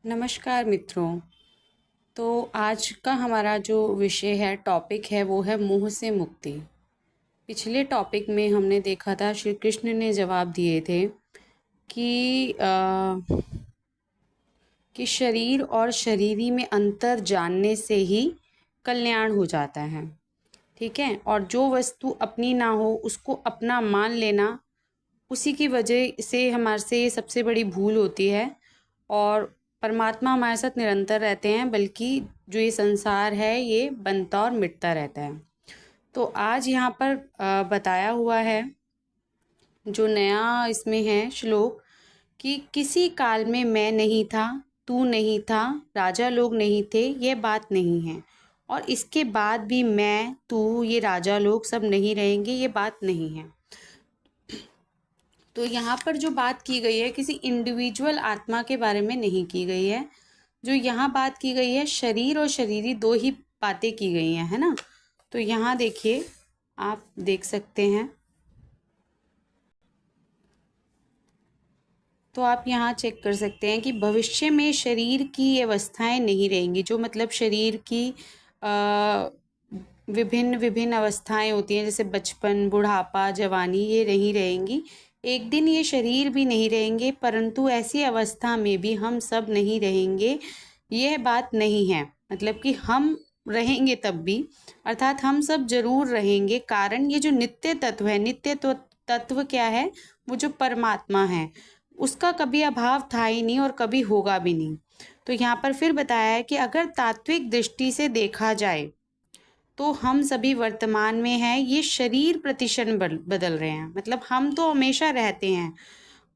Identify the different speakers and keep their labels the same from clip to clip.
Speaker 1: नमस्कार मित्रों। तो आज का हमारा जो विषय है, टॉपिक है, वो है मोह से मुक्ति। पिछले टॉपिक में हमने देखा था, श्री कृष्ण ने जवाब दिए थे कि शरीर और शरीरी में अंतर जानने से ही कल्याण हो जाता है। ठीक है। और जो वस्तु अपनी ना हो उसको अपना मान लेना, उसी की वजह से हमारे से ये सबसे बड़ी भूल होती है। और परमात्मा हमारे साथ निरंतर रहते हैं, बल्कि जो ये संसार है ये बनता और मिटता रहता है। तो आज यहाँ पर बताया हुआ है, जो नया इसमें है श्लोक, कि किसी काल में मैं नहीं था, तू नहीं था, राजा लोग नहीं थे, ये बात नहीं है। और इसके बाद भी मैं, तू, ये राजा लोग सब नहीं रहेंगे, ये बात नहीं है। तो यहाँ पर जो बात की गई है, किसी इंडिविजुअल आत्मा के बारे में नहीं की गई है। जो यहाँ बात की गई है, शरीर और शरीरी दो ही बातें की गई हैं, है ना। तो यहाँ देखिए, आप देख सकते हैं। तो आप यहाँ चेक कर सकते हैं कि भविष्य में शरीर की अवस्थाएं नहीं रहेंगी। जो मतलब शरीर की विभिन्न विभिन्न अवस्थाएं होती हैं, जैसे बचपन, बुढ़ापा, जवानी, ये नहीं रहेंगी। एक दिन ये शरीर भी नहीं रहेंगे, परंतु ऐसी अवस्था में भी हम सब नहीं रहेंगे, यह बात नहीं है। मतलब कि हम रहेंगे तब भी, अर्थात हम सब जरूर रहेंगे। कारण ये जो नित्य तत्व है, नित्य तत्व क्या है? वो जो परमात्मा है, उसका कभी अभाव था ही नहीं और कभी होगा भी नहीं। तो यहाँ पर फिर बताया है कि अगर तात्विक दृष्टि से देखा जाए तो हम सभी वर्तमान में हैं, ये शरीर प्रतिक्षण बदल रहे हैं। मतलब हम तो हमेशा रहते हैं,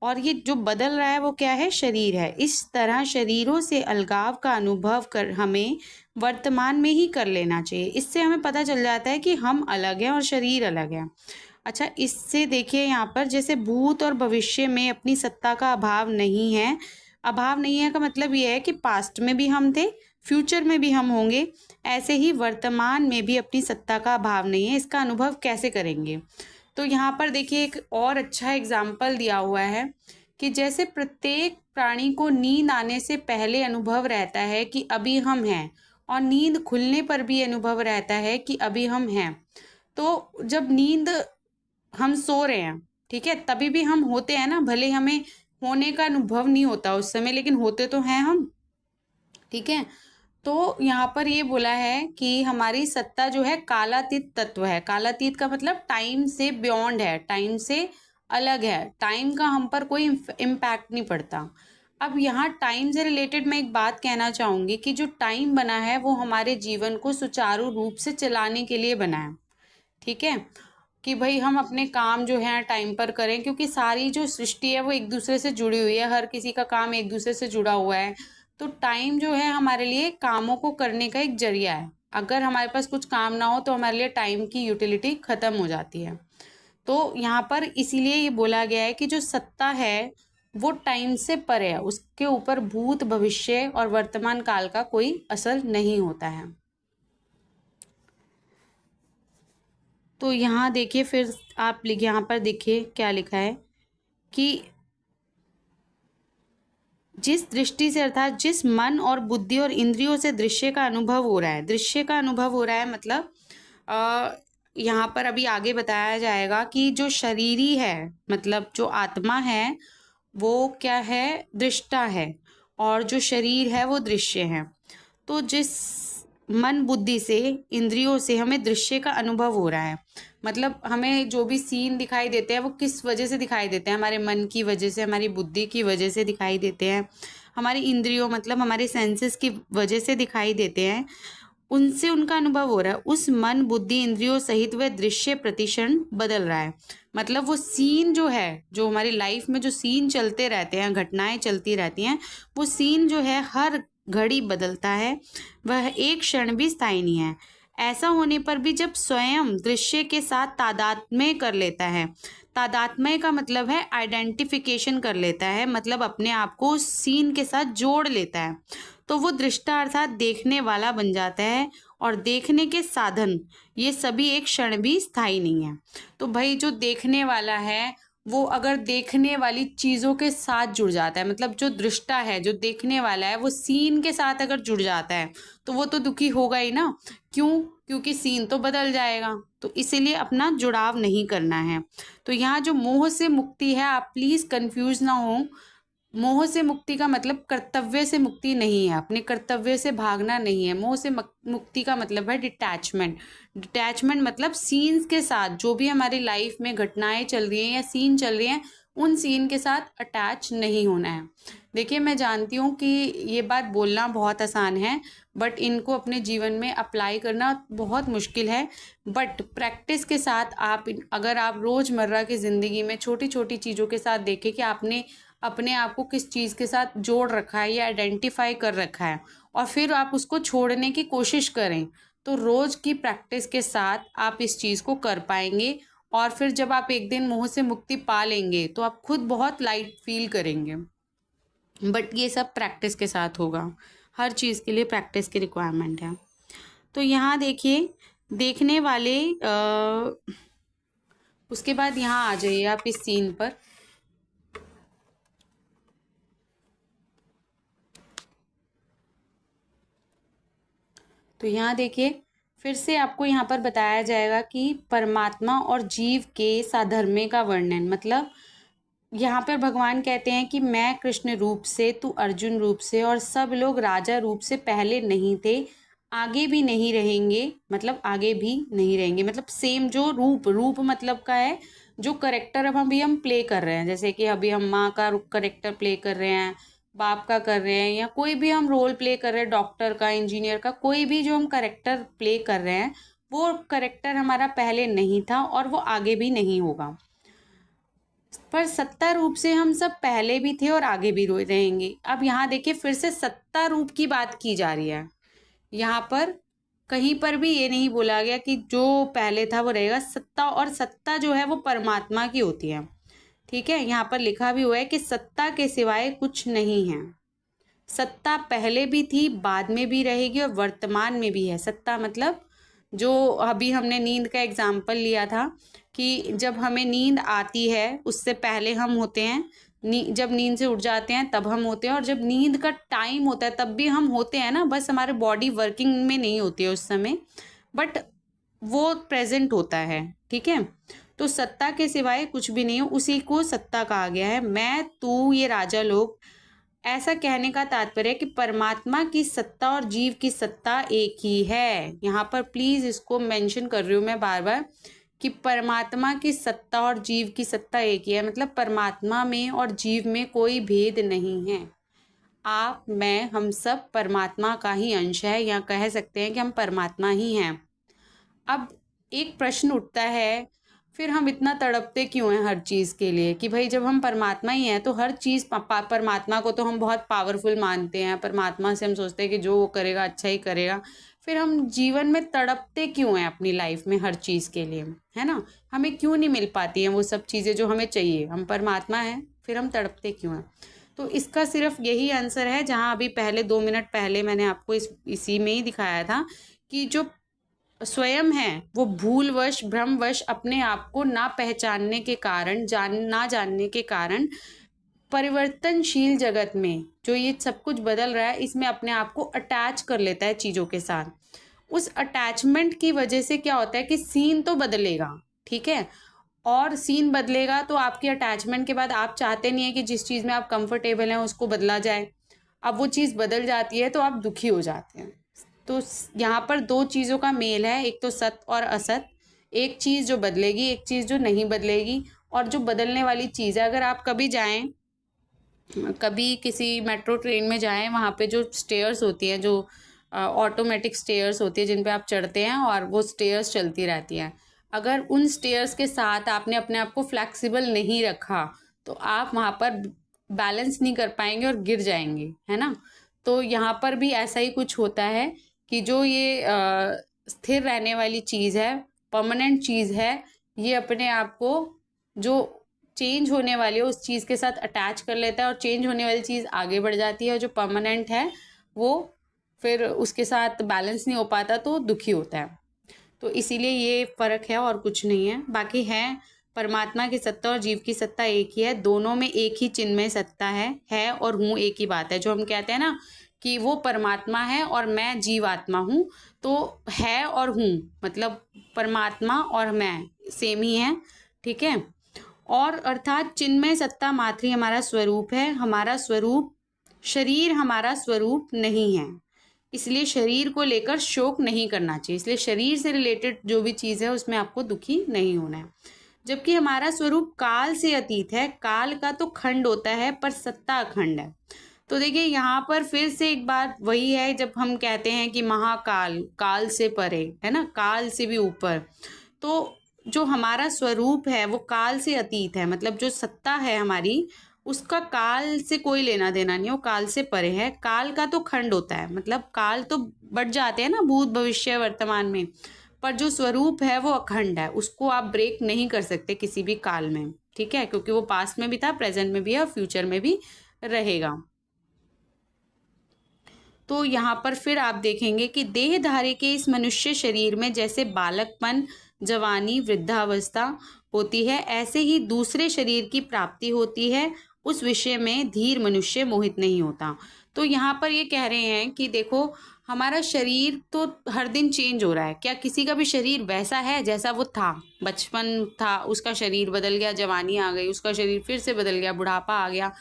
Speaker 1: और ये जो बदल रहा है वो क्या है? शरीर है। इस तरह शरीरों से अलगाव का अनुभव कर हमें वर्तमान में ही कर लेना चाहिए। इससे हमें पता चल जाता है कि हम अलग हैं और शरीर अलग है। अच्छा, इससे देखिए यहाँ पर, जैसे भूत और भविष्य में अपनी सत्ता का अभाव नहीं है। अभाव नहीं है का मतलब ये है कि पास्ट में भी हम थे, फ्यूचर में भी हम होंगे। ऐसे ही वर्तमान में भी अपनी सत्ता का अभाव नहीं है। इसका अनुभव कैसे करेंगे? तो यहाँ पर देखिए, एक और अच्छा एग्जाम्पल दिया हुआ है कि जैसे प्रत्येक प्राणी को नींद आने से पहले अनुभव रहता है कि अभी हम हैं, और नींद खुलने पर भी अनुभव रहता है कि अभी हम हैं। तो जब नींद हम सो रहे हैं, ठीक है, तभी भी हम होते हैं ना। भले हमें होने का अनुभव नहीं होता उस समय, लेकिन होते तो हैं हम। ठीक है। तो यहाँ पर ये बोला है कि हमारी सत्ता जो है कालातीत तत्व है। कालातीत का मतलब टाइम से बियॉन्ड है, टाइम से अलग है, टाइम का हम पर कोई इम्पैक्ट नहीं पड़ता। अब यहाँ टाइम से रिलेटेड मैं एक बात कहना चाहूंगी कि जो टाइम बना है वो हमारे जीवन को सुचारू रूप से चलाने के लिए बना है। ठीक है, कि भाई हम अपने काम जो है टाइम पर करें, क्योंकि सारी जो सृष्टि है वो एक दूसरे से जुड़ी हुई है, हर किसी का काम एक दूसरे से जुड़ा हुआ है। तो टाइम जो है हमारे लिए कामों को करने का एक जरिया है। अगर हमारे पास कुछ काम ना हो तो हमारे लिए टाइम की यूटिलिटी खत्म हो जाती है। तो यहाँ पर इसीलिए ये बोला गया है कि जो सत्ता है वो टाइम से परे है, उसके ऊपर भूत, भविष्य और वर्तमान काल का कोई असर नहीं होता है। तो यहाँ देखिए, फिर आप यहाँ पर देखिए क्या लिखा है कि जिस दृष्टि से, अर्थात जिस मन और बुद्धि और इंद्रियों से दृश्य का अनुभव हो रहा है, दृश्य का अनुभव हो रहा है, मतलब यहाँ पर अभी आगे बताया जाएगा कि जो शरीरी है, मतलब जो आत्मा है, वो क्या है? दृष्टा है। और जो शरीर है वो दृश्य है। तो जिस मन बुद्धि से, इंद्रियों से हमें दृश्य का अनुभव हो रहा है, मतलब हमें जो भी सीन दिखाई देते हैं वो किस वजह से दिखाई देते हैं? हमारे मन की वजह से, हमारी बुद्धि की वजह से दिखाई देते हैं, हमारी इंद्रियों मतलब हमारे सेंसेस की वजह से दिखाई देते हैं। उनसे उनका अनुभव हो रहा है। उस मन, बुद्धि, इंद्रियों सहित वह दृश्य प्रतिक्षण बदल रहा है। मतलब वो सीन जो है, जो हमारी लाइफ में जो सीन चलते रहते हैं, घटनाएं चलती रहती हैं, वो सीन जो है हर घड़ी बदलता है, वह एक क्षण भी स्थायी नहीं है। ऐसा होने पर भी जब स्वयं दृश्य के साथ तादात्म्य कर लेता है, तादात्म्य का मतलब है आइडेंटिफिकेशन कर लेता है, मतलब अपने आप को उस सीन के साथ जोड़ लेता है, तो वो दृष्टा अर्थात देखने वाला बन जाता है। और देखने के साधन, ये सभी एक क्षण भी स्थायी नहीं है। तो भाई जो देखने वाला है वो अगर देखने वाली चीज़ों के साथ जुड़ जाता है, मतलब जो दृष्टा है, जो देखने वाला है, वो सीन के साथ अगर जुड़ जाता है तो वो तो दुखी होगा ही ना। क्यों? क्योंकि सीन तो बदल जाएगा। तो इसीलिए अपना जुड़ाव नहीं करना है। तो यहाँ जो मोह से मुक्ति है, आप प्लीज़ कंफ्यूज ना हो। मोह से मुक्ति का मतलब कर्तव्य से मुक्ति नहीं है, अपने कर्तव्य से भागना नहीं है। मोह से मुक्ति का मतलब है डिटैचमेंट। डिटैचमेंट मतलब सीन्स के साथ, जो भी हमारी लाइफ में घटनाएं चल रही हैं या सीन चल रही हैं, उन सीन के साथ अटैच नहीं होना है। देखिए, मैं जानती हूँ कि ये बात बोलना बहुत आसान है, बट इनको अपने जीवन में अप्लाई करना बहुत मुश्किल है। बट प्रैक्टिस के साथ अगर आप रोज़मर्रा की ज़िंदगी में छोटी छोटी चीज़ों के साथ देखें कि आपने अपने आप को किस चीज़ के साथ जोड़ रखा है या आइडेंटिफाई कर रखा है, और फिर आप उसको छोड़ने की कोशिश करें, तो रोज़ की प्रैक्टिस के साथ आप इस चीज़ को कर पाएंगे। और फिर जब आप एक दिन मोह से मुक्ति पा लेंगे तो आप खुद बहुत लाइट फील करेंगे। बट ये सब प्रैक्टिस के साथ होगा। हर चीज़ के लिए प्रैक्टिस की रिक्वायरमेंट है। तो यहाँ देखिए, देखने वाले उसके बाद यहाँ आ जाइए आप इस सीन पर। तो यहाँ देखिए, फिर से आपको यहाँ पर बताया जाएगा कि परमात्मा और जीव के साधर्म्य का वर्णन, मतलब यहाँ पर भगवान कहते हैं कि मैं कृष्ण रूप से, तू अर्जुन रूप से, और सब लोग राजा रूप से पहले नहीं थे, आगे भी नहीं रहेंगे। मतलब आगे भी नहीं रहेंगे, मतलब सेम जो रूप मतलब का है, जो करेक्टर अब हम प्ले कर रहे हैं, जैसे कि अभी हम माँ का करेक्टर प्ले कर रहे हैं, बाप का कर रहे हैं, या कोई भी हम रोल प्ले कर रहे हैं, डॉक्टर का, इंजीनियर का, कोई भी जो हम करेक्टर प्ले कर रहे हैं, वो करेक्टर हमारा पहले नहीं था और वो आगे भी नहीं होगा। पर सत्ता रूप से हम सब पहले भी थे और आगे भी रहेंगे। अब यहाँ देखिए, फिर से सत्ता रूप की बात की जा रही है। यहाँ पर कहीं पर भी ये नहीं बोला गया कि जो पहले था वो रहेगा। सत्ता, और सत्ता जो है वो परमात्मा की होती है। ठीक है, यहाँ पर लिखा भी हुआ है कि सत्ता के सिवाय कुछ नहीं है। सत्ता पहले भी थी, बाद में भी रहेगी, और वर्तमान में भी है। सत्ता मतलब, जो अभी हमने नींद का एग्जाम्पल लिया था कि जब हमें नींद आती है उससे पहले हम होते हैं, जब नींद से उठ जाते हैं तब हम होते हैं, और जब नींद का टाइम होता है तब भी हम होते हैं ना, बस हमारे बॉडी वर्किंग में नहीं होती है उस समय, बट वो प्रेजेंट होता है। ठीक है, तो सत्ता के सिवाय कुछ भी नहीं है, उसी को सत्ता कहा गया है। मैं, तू, ये राजा लोग, ऐसा कहने का तात्पर्य है कि परमात्मा की सत्ता और जीव की सत्ता एक ही है। यहाँ पर प्लीज इसको मेंशन कर रही हूँ मैं बार बार कि परमात्मा की सत्ता और जीव की सत्ता एक ही है। मतलब परमात्मा में और जीव में कोई भेद नहीं है। आप, मैं, हम सब परमात्मा का ही अंश है, या कह सकते हैं कि हम परमात्मा ही हैं। अब एक प्रश्न उठता है, फिर हम इतना तड़पते क्यों हैं हर चीज़ के लिए, कि भाई जब हम परमात्मा ही हैं तो हर चीज़ परमात्मा को तो हम बहुत पावरफुल मानते हैं, परमात्मा से हम सोचते हैं कि जो वो करेगा अच्छा ही करेगा, फिर हम जीवन में तड़पते क्यों हैं अपनी लाइफ में हर चीज़ के लिए, है ना? हमें क्यों नहीं मिल पाती हैं वो सब चीज़ें जो हमें चाहिए? हम परमात्मा हैं, फिर हम तड़पते क्यों हैं? तो इसका सिर्फ यही आंसर है, जहाँ अभी पहले 2 मिनट पहले मैंने आपको इसी में ही दिखाया था कि जो स्वयं है वो भूलवश, भ्रमवश, अपने आप को ना पहचानने के कारण, ना जानने के कारण, परिवर्तनशील जगत में जो ये सब कुछ बदल रहा है, इसमें अपने आप को अटैच कर लेता है चीज़ों के साथ। उस अटैचमेंट की वजह से क्या होता है कि सीन तो बदलेगा, ठीक है, और सीन बदलेगा तो आपकी अटैचमेंट के बाद आप चाहते नहीं है कि जिस चीज़ में आप कंफर्टेबल हैं उसको बदला जाए। अब वो चीज़ बदल जाती है तो आप दुखी हो जाते हैं। तो यहाँ पर दो चीज़ों का मेल है, एक तो सत और असत। एक चीज़ जो बदलेगी, एक चीज़ जो नहीं बदलेगी। और जो बदलने वाली चीज़ है, अगर आप कभी जाएं, कभी किसी मेट्रो ट्रेन में जाएं, वहाँ पे जो स्टेयर्स होती हैं, जो ऑटोमेटिक स्टेयर्स होती है जिन पे आप चढ़ते हैं और वो स्टेयर्स चलती रहती हैं, अगर उन स्टेयर्स के साथ आपने अपने आप को फ्लैक्सिबल नहीं रखा तो आप वहाँ पर बैलेंस नहीं कर पाएंगे और गिर जाएंगे, है ना? तो यहाँ पर भी ऐसा ही कुछ होता है कि जो ये स्थिर रहने वाली चीज़ है, परमानेंट चीज़ है, ये अपने आप को जो चेंज होने वाली है उस चीज़ के साथ अटैच कर लेता है, और चेंज होने वाली चीज़ आगे बढ़ जाती है, और जो परमानेंट है वो फिर उसके साथ बैलेंस नहीं हो पाता तो दुखी होता है। तो इसीलिए ये फ़र्क है और कुछ नहीं है। बाकी है परमात्मा की सत्ता और जीव की सत्ता एक ही है, दोनों में एक ही चिन्मय सत्ता है और हूँ एक ही बात है। जो हम कहते हैं ना कि वो परमात्मा है और मैं जीवात्मा हूँ, तो है और हूँ मतलब परमात्मा और मैं सेम ही है, ठीक है। और अर्थात चिन्मय सत्ता मात्र ही हमारा स्वरूप है, हमारा स्वरूप शरीर हमारा स्वरूप नहीं है। इसलिए शरीर को लेकर शोक नहीं करना चाहिए, इसलिए शरीर से रिलेटेड जो भी चीज़ है उसमें आपको दुखी नहीं होना है। जबकि हमारा स्वरूप काल से अतीत है, काल का तो खंड होता है पर सत्ता अखंड है। तो देखिए यहाँ पर फिर से एक बात वही है, जब हम कहते हैं कि महाकाल, काल से परे है ना, काल से भी ऊपर, तो जो हमारा स्वरूप है वो काल से अतीत है, मतलब जो सत्ता है हमारी उसका काल से कोई लेना देना नहीं, वो काल से परे है। काल का तो खंड होता है, मतलब काल तो बढ़ जाते हैं ना भूत भविष्य वर्तमान में, पर जो स्वरूप है वो अखंड है, उसको आप ब्रेक नहीं कर सकते किसी भी काल में, ठीक है, क्योंकि वो पास्ट में भी था, प्रेजेंट में भी है और फ्यूचर में भी रहेगा। तो यहाँ पर फिर आप देखेंगे कि देहधारी के इस मनुष्य शरीर में जैसे बालकपन, जवानी, वृद्धावस्था होती है, ऐसे ही दूसरे शरीर की प्राप्ति होती है, उस विषय में धीर मनुष्य मोहित नहीं होता। तो यहाँ पर ये कह रहे हैं कि देखो हमारा शरीर तो हर दिन चेंज हो रहा है, क्या किसी का भी शरीर वैसा है जैसा वो था, बचपन था उसका शरीर बदल गया, जवानी आ गई उसका शरीर फिर से बदल गया, बुढ़ापा आ गया।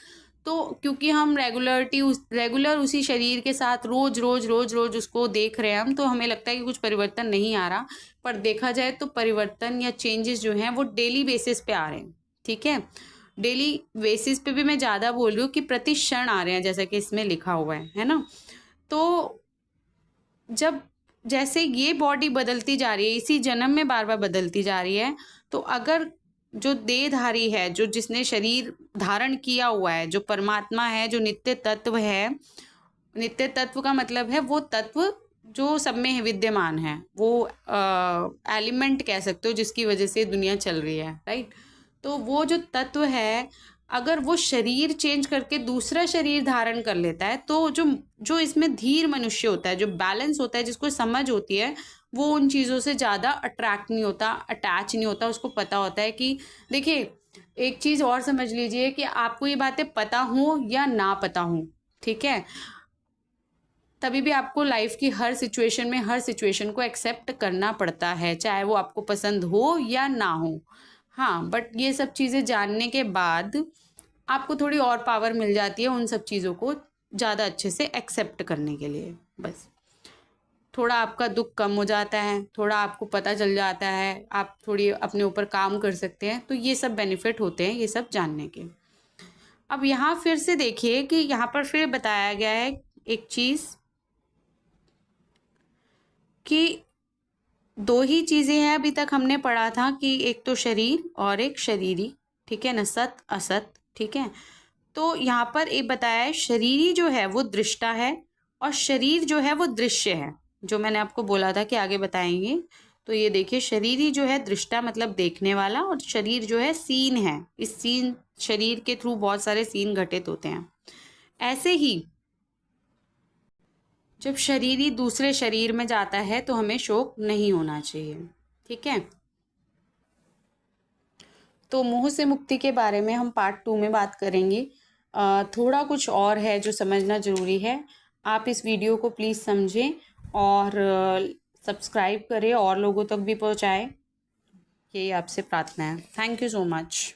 Speaker 1: तो क्योंकि हम रेगुलर उसी शरीर के साथ रोज रोज रोज रोज उसको देख रहे हैं हम, तो हमें लगता है कि कुछ परिवर्तन नहीं आ रहा, पर देखा जाए तो परिवर्तन या चेंजेस जो हैं वो डेली बेसिस पे आ रहे हैं, ठीक है। डेली बेसिस पे भी मैं ज़्यादा बोल रही हूँ कि प्रति क्षण आ रहे हैं, जैसा कि इसमें लिखा हुआ है ना। तो जब जैसे ये बॉडी बदलती जा रही है, इसी जन्म में बार बार बदलती जा रही है, तो अगर जो देहधारी है, जो जिसने शरीर धारण किया हुआ है, जो परमात्मा है, जो नित्य तत्व है, नित्य तत्व का मतलब है वो तत्व जो सब में विद्यमान है, वो एलिमेंट कह सकते हो जिसकी वजह से दुनिया चल रही है, राइट। तो वो जो तत्व है, अगर वो शरीर चेंज करके दूसरा शरीर धारण कर लेता है, तो जो जो इसमें धीर मनुष्य होता है, जो बैलेंस होता है, जिसको समझ होती है, वो उन चीज़ों से ज़्यादा अट्रैक्ट नहीं होता, अटैच नहीं होता। उसको पता होता है कि देखिए एक चीज़ और समझ लीजिए कि आपको ये बातें पता हो या ना पता हो, ठीक है, तभी भी आपको लाइफ की हर सिचुएशन में हर सिचुएशन को एक्सेप्ट करना पड़ता है, चाहे वो आपको पसंद हो या ना हो। हाँ, बट ये सब चीज़ें जानने के बाद आपको थोड़ी और पावर मिल जाती है उन सब चीज़ों को ज़्यादा अच्छे से एक्सेप्ट करने के लिए। बस थोड़ा आपका दुख कम हो जाता है, थोड़ा आपको पता चल जाता है, आप थोड़ी अपने ऊपर काम कर सकते हैं, तो ये सब बेनिफिट होते हैं ये सब जानने के। अब यहाँ फिर से देखिए कि यहाँ पर फिर बताया गया है एक चीज़ कि दो ही चीज़ें हैं, अभी तक हमने पढ़ा था कि एक तो शरीर और एक शरीरी, ठीक है ना, सत असत, ठीक है। तो यहाँ पर एक बताया है शरीरी जो है वो दृष्टा है और शरीर जो है वो दृश्य है, जो मैंने आपको बोला था कि आगे बताएंगे। तो ये देखिए शरीरी जो है दृष्टा मतलब देखने वाला, और शरीर जो है सीन है, इस सीन शरीर के थ्रू बहुत सारे सीन घटित होते हैं। ऐसे ही जब शरीरी दूसरे शरीर में जाता है तो हमें शोक नहीं होना चाहिए, ठीक है। तो मोह से मुक्ति के बारे में हम पार्ट 2 में बात करेंगे। थोड़ा कुछ और है जो समझना ज़रूरी है, आप इस वीडियो को प्लीज़ समझें और सब्सक्राइब करें और लोगों तक भी पहुंचाएं, यही आपसे प्रार्थना है। Thank you so much.